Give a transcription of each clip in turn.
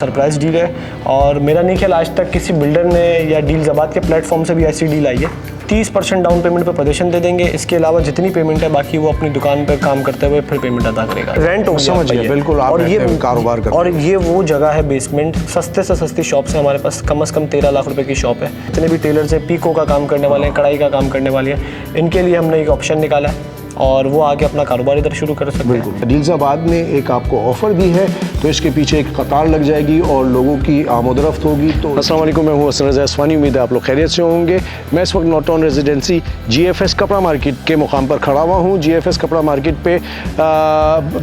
Surprise deal है और मेरा नहीं ख्याल आज तक किसी बिल्डर ने या डील्सआबाद के प्लेटफॉर्म से भी ऐसी डील आई है। 30% डाउन पेमेंट पे पोजीशन दे देंगे, इसके अलावा जितनी पेमेंट है बाकी वो अपनी दुकान पे काम करते हुए फिर पेमेंट अदा करेगा। रेंट हो समझ गया, बिल्कुल आप और ये कारोबार करते और ये वो जगह है बेसमेंट, सस्ते से सस्ती शॉप्स है हमारे पास, कम से कम 13 लाख रुपए की शॉप है। जितने भी टेलर्स हैं, पीको का काम करने वाले हैं, कढ़ाई का काम करने वाले हैं, इनके लिए हमने एक ऑप्शन निकाला है और वो आगे अपना कारोबार इधर शुरू कर सकते हैं। बिल्कुल। डील्सआबाद ने एक आपको ऑफर दी है तो इसके पीछे एक कतार लग जाएगी और लोगों की आमोदरफ्त होगी। तो अस्सलाम वालेकुम, मैं हूँ हसन रज़ा अस्वानी, उम्मीद है आप लोग खैरियत से होंगे। मैं इस वक्त नॉर्थ टाउन रेजिडेंसी GFS कपड़ा मार्केट के मुकाम पर खड़ा हुआ हूँ। GFS कपड़ा मार्केट पे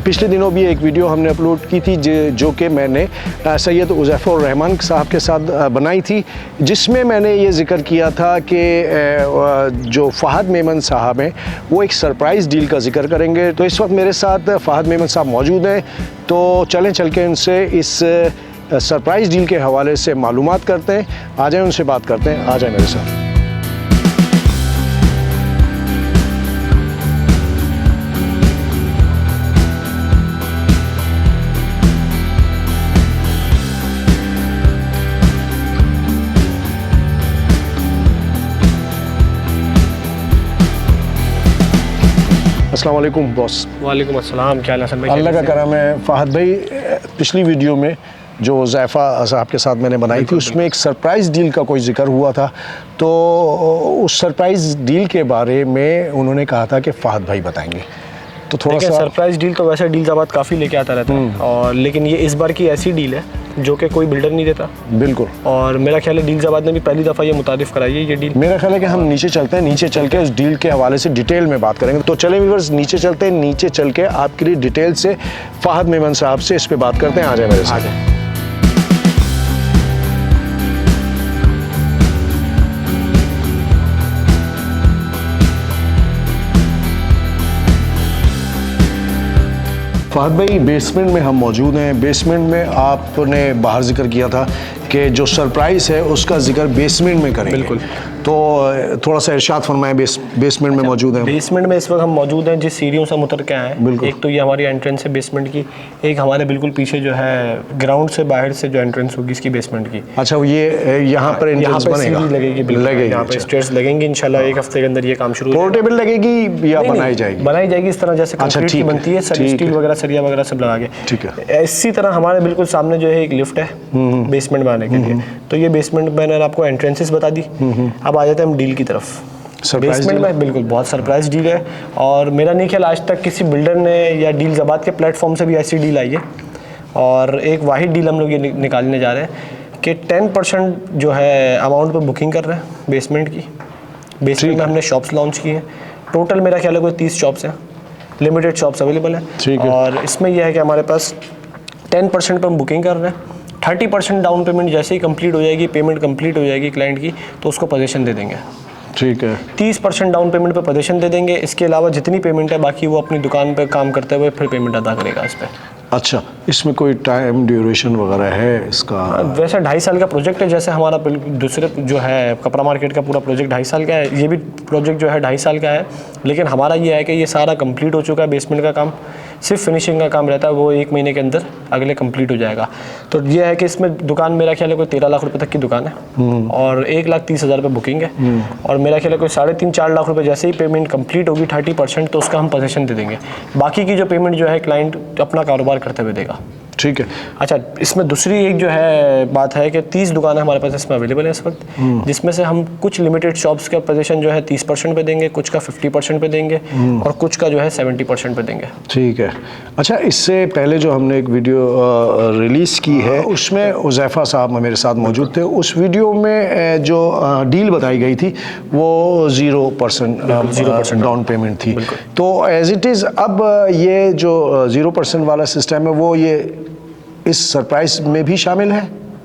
पिछले दिनों भी एक वीडियो हमने अपलोड की थी जो कि मैंने सैयद उज़ैफ़ुर रहमान साहब के साथ बनाई थी, जिसमें मैंने ये जिक्र किया था कि जो फ़हद मेमन साहब हैं वो एक सरप्राइज़ डील का जिक्र करेंगे। तो इस वक्त मेरे साथ फ़हद मेमन साहब मौजूद हैं, तो चलें चल के उनसे इस सरप्राइज़ डील के हवाले से मालूमात करते हैं। आ जाएं, उनसे बात करते हैं। आ जाएं मेरे साथ। अस्सलाम वालेकुम बॉस। वालेकुम अस्सलाम, क्या हाल है हसन भाई? अल्लाह का करम है। फ़हद भाई, पिछली वीडियो में जो ज़ैफ़ा साहब के साथ मैंने बनाई थी उसमें एक सरप्राइज़ डील का कोई जिक्र हुआ था, तो उस सरप्राइज़ डील के बारे में उन्होंने कहा था कि फ़हद भाई बताएंगे। तो थोड़ा सा सरप्राइज डील तो वैसे डील्सआबाद काफ़ी लेके आता रहता है, और लेकिन ये इस बार की ऐसी डील है जो कि कोई बिल्डर नहीं देता। बिल्कुल। और मेरा ख्याल है डील्सआबाद ने भी पहली दफ़ा ये मुतारिफ कराई है ये डील। मेरा ख्याल है कि हम नीचे चलते हैं, नीचे चल के उस डील के हवाले से डिटेल में बात करेंगे। तो चलें व्यूअर्स, नीचे चलते हैं, नीचे चल के आपके लिए डिटेल से फ़हद मेमन साहब से इस पर बात करते हैं। आ जाए मेरे साथ। फ़हद भाई, बेसमेंट में हम मौजूद हैं। बेसमेंट में आपने बाहर जिक्र किया था कि जो सरप्राइज़ है उसका जिक्र बेसमेंट में करेंगे। बिल्कुल। तो थोड़ा सा इरशाद फरमाएं। बेसमेंट में मौजूद हैं। बेसमेंट में इस वक्त हम मौजूद हैं जिस सीढ़ियों से हम उतर के आए हैं। एक तो ये हमारी एंट्रेंस है बेसमेंट की, एक हमारे बिल्कुल पीछे जो है ग्राउंड से बाहर से जो एंट्रेंस होगी इसकी बेसमेंट की। अच्छा, ये यहाँ पर एंट्रेंस बनेगा? लगेगी, यहाँ पे स्टेयर्स लगेंगी इंशाल्लाह। एक हफ्ते के अंदर ये काम शुरू पोर्टेबल लगेगी या बनाई जाएगी? बनाई जाएगी इस तरह जैसे कंक्रीट की बनती है, स्टील वगैरह, सरिया वगैरह सब लगा के। ठीक है। इसी तरह हमारे बिल्कुल सामने जो है एक लिफ्ट है बेसमेंट में आने के लिए। तो ये बेसमेंट मैंने आपको एंट्रेंसेस बता दी। अब आ जाते हैं हम डील की तरफ। बेसमेंट में बिल्कुल बहुत सरप्राइज डील है और मेरा नहीं ख्याल आज तक किसी बिल्डर ने या डील्सआबाद के प्लेटफॉर्म से भी ऐसी डील आई है। और एक वाहिद डील हम लोग ये निकालने जा रहे हैं कि 10% जो है अमाउंट पर बुकिंग कर रहे हैं बेसमेंट की। बेसमेंट में हमने शॉप्स लॉन्च की हैं। टोटल मेरा ख्याल है कोई 30 शॉप्स हैं, लिमिटेड शॉप्स अवेलेबल हैं। और इसमें यह है कि हमारे पास 10% पर हम बुकिंग कर रहे हैं। 30% डाउन पेमेंट जैसे ही कंप्लीट हो जाएगी, पेमेंट कंप्लीट हो जाएगी क्लाइंट की, तो उसको पोजीशन दे देंगे। ठीक है। 30% डाउन पेमेंट पे पोजीशन दे देंगे, इसके अलावा जितनी पेमेंट है बाकी वो अपनी दुकान पे काम करते हुए फिर पेमेंट अदा करेगा इस पर। अच्छा, इसमें कोई टाइम ड्यूरेशन वगैरह है इसका? वैसे 2.5 साल का प्रोजेक्ट है, जैसे हमारा दूसरे जो है कपड़ा मार्केट का पूरा प्रोजेक्ट 2.5 साल का है, ये भी प्रोजेक्ट जो है 2.5 साल का है। लेकिन हमारा ये है कि ये सारा कंप्लीट हो चुका है बेसमेंट का काम, सिर्फ फिनिशिंग का काम रहता है, वो 1 महीने के अंदर अगले कंप्लीट हो जाएगा। तो ये है कि इसमें दुकान मेरा ख्याल है कोई 13 लाख रुपए तक की दुकान है और 1,30,000 रुपये बुकिंग है। और मेरा ख्याल है कोई 3.5-4 लाख रुपए जैसे ही पेमेंट कंप्लीट होगी 30%, तो उसका हम पोजीशन दे देंगे। बाकी की जो पेमेंट जो है क्लाइंट अपना कारोबार करते हुए देगा। ठीक है। अच्छा, इसमें दूसरी एक जो है बात है कि 30 दुकानें हमारे पास इसमें अवेलेबल है इस वक्त, जिसमें से हम कुछ लिमिटेड शॉप्स का पोजीशन जो है 30% पे देंगे, कुछ का 50% पे देंगे और कुछ का जो है 70% पे देंगे। ठीक है। अच्छा, इससे पहले जो हमने एक वीडियो रिलीज़ की है उसमें उज़ैफ़ा साहब मेरे साथ मौजूद थे। उस वीडियो में जो डील बताई गई थी वो 0% डाउन पेमेंट थी। तो एज इट इज़ अब ये जो 0% वाला सिस्टम है वो ये इस सरप्राइज में भी शामिल है?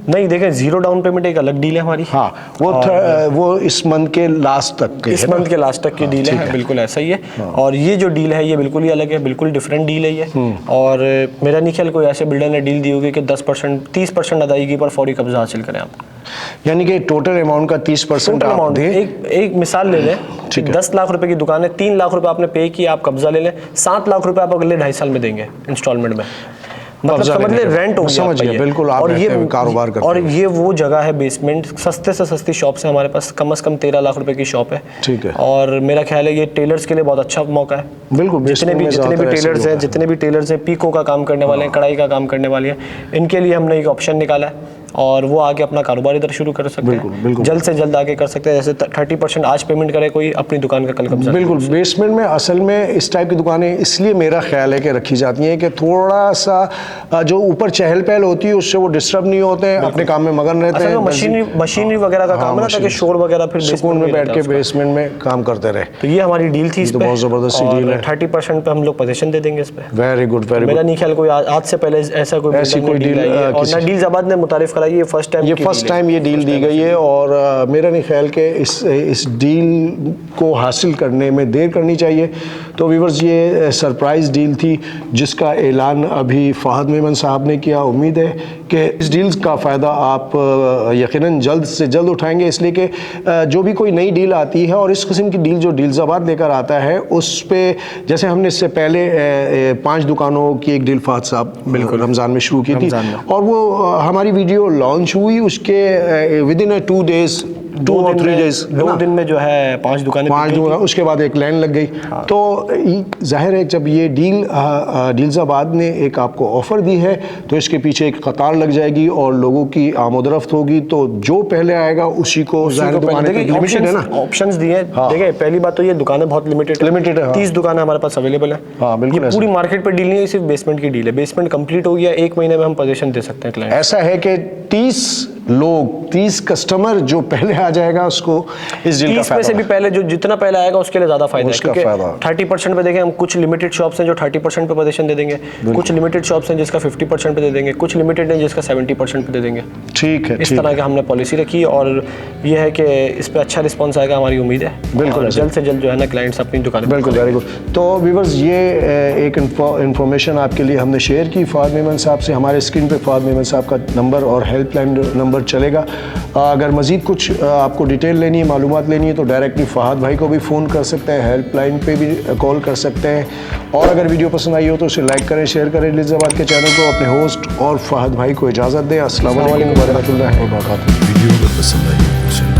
नहीं, देखें, 0 डाउन पेमेंट एक अलग डील है हमारी। हाँ, वो इस मंथ के लास्ट तक इस मंथ के लास्ट तक की डील है, बिल्कुल ऐसा ही है। और ये जो डील है ये बिल्कुल ही अलग है, बिल्कुल डिफरेंट डील है ये। और मेरा नहीं ख्याल कोई ऐसे बिल्डर ने डील दी होगी कि 30% अदायगी पर फौरी कब्जा हासिल करें आप। यानी कि टोटल अमाउंट का 30% अमाउंट। एक मिसाल ले लें, 10 लाख रुपए की दुकान है, 3 लाख रुपए आपने पे किया, आप कब्जा ले लें, 7 लाख रुपए आप अगले 2.5 साल में देंगे इंस्टॉलमेंट में। मतलब कब्जा समझ ले लेने का। रेंट हो गया समझ आपका गया, ये। बिल्कुल, आप और रहते ये हुए कारोबार करते और हो। ये वो जगह है बेसमेंट, सस्ते से सस्ती शॉप से हमारे पास कम से कम 13 लाख रुपए की शॉप है। ठीक है। और मेरा ख्याल है ये टेलर्स के लिए बहुत अच्छा मौका है। बिल्कुल, जितने भी टेलर्स हैं, जितने भी टेलर्स हैं, पीको का काम करने वाले हैं, कढ़ाई का काम करने वाले हैं, इनके लिए हमने एक ऑप्शन निकाला है और वो आके अपना कारोबार इधर शुरू कर सकते हैं। जल्द से जल्द आके कर सकते हैं। जैसे 30% आज पेमेंट करे कोई, अपनी दुकान का कल कब्जा। बिल्कुल, बेसमेंट में असल में इस टाइप की दुकानें इसलिए मेरा ख्याल है कि रखी जाती हैं कि थोड़ा सा जो ऊपर चहल पहल होती है उससे वो डिस्टर्ब नहीं होते हैं, अपने काम में मगन रहते हैं। मशीनरी वगैरह का काम है ना, ताकि शोर वगैरह फिर सुकून में बैठ के बेसमेंट में काम करते रहे। तो ये हमारी डील थी, इस तो पे बहुत ज़बरदस्त डील है। 30% पे हम लोग पोजीशन दे देंगे इस पे। वेरी गुड, वेरी मेरा गुड। नहीं ख्याल कोई आज से पहले ऐसा कोई डील आई है, और ना डील आबाद ने मुतारिफ कराई है। फर्स्ट टाइम ये डील दी गई है और मेरा नहीं ख्याल कि इस डील को हासिल करने में देर करनी चाहिए। तो व्यूअर्स, ये सरप्राइज़ डील थी जिसका ऐलान अभी फ़हद मेमन साहब ने किया। उम्मीद है कि इस डील्स का फ़ायदा आप यकीनन जल्द से जल्द उठाएंगे, इसलिए कि जो भी कोई नई डील आती है और इस किस्म की डील जो डील्साबाद लेकर आता है उस पे, जैसे हमने इससे पहले 5 दुकानों की एक डील फ़हद साहब बिल्कुल रमज़ान में शुरू की थी और वो हमारी वीडियो लॉन्च हुई उसके विद इन 2 days 2 और 3 days 2 दिन में जो है 5 दुकानें, उसके बाद एक लाइन लग गई। तो जाहिर है जब ये डील्साबाद ने एक आपको ऑफ़र दी है तो इसके पीछे एक कतार लग जाएगी और लोगों की आमोदरफ्त होगी। तो जो पहले आएगा उसी को लिमिटेड है ना, ऑप्शंस दिए हैं। देखिए, पहली बात तो ये दुकानें बहुत लिमिटेड है। 30 दुकानें हमारे पास अवेलेबल है। ये पूरी मार्केट पर डील नहीं है, सिर्फ बेसमेंट की डील है। बेसमेंट कंप्लीट हो गया, 1 महीने में हम पोजीशन दे सकते हैं क्लाइंट। ऐसा है कि 30 कस्टमर जो पहले आ जाएगा उसको इस डील का फायदा से भी पहले जो जितना पहले आएगा उसके लिए ज्यादा फायदा है, क्योंकि 30% पे देखें हम, कुछ लिमिटेड शॉप्स हैं जो 30% पे पोजीशन दे देंगे, कुछ लिमिटेड शॉप्स हैं जिसका 50% पे दे देंगे, कुछ लिमिटेड हैं जिसका 70% पे दे देंगे। ठीक है, इस तरह की हमने पॉलिसी रखी और ये है कि इस पे अच्छा रिस्पॉन्स आएगा, हमारी उम्मीद है। बिल्कुल, जल्द से जल्द जो है ना क्लाइंट्स अपनी दुकान। बिल्कुल, वेरी गुड। तो व्यूअर्स, ये एक इन्फॉर्मेशन आपके लिए हमने शेयर की फ़हद मेमन साहब से। हमारे स्क्रीन पे फ़हद मेमन साहब का नंबर और हेल्पलाइन नंबर चलेगा। अगर मज़ीद कुछ आपको डिटेल लेनी है, मालूमात लेनी है तो डायरेक्टली फ़हद भाई को भी फ़ोन कर सकते हैं, हेल्पलाइन पे भी कॉल कर सकते हैं। और अगर वीडियो पसंद आई हो तो उसे लाइक करें, शेयर करें डील्साबाद के चैनल को। अपने होस्ट और फ़हद भाई को इजाज़त दें। अस्सलाम वालेकुम व रहमतुल्लाहि व बरकातहू। वीडियो अगर पसंद आई तो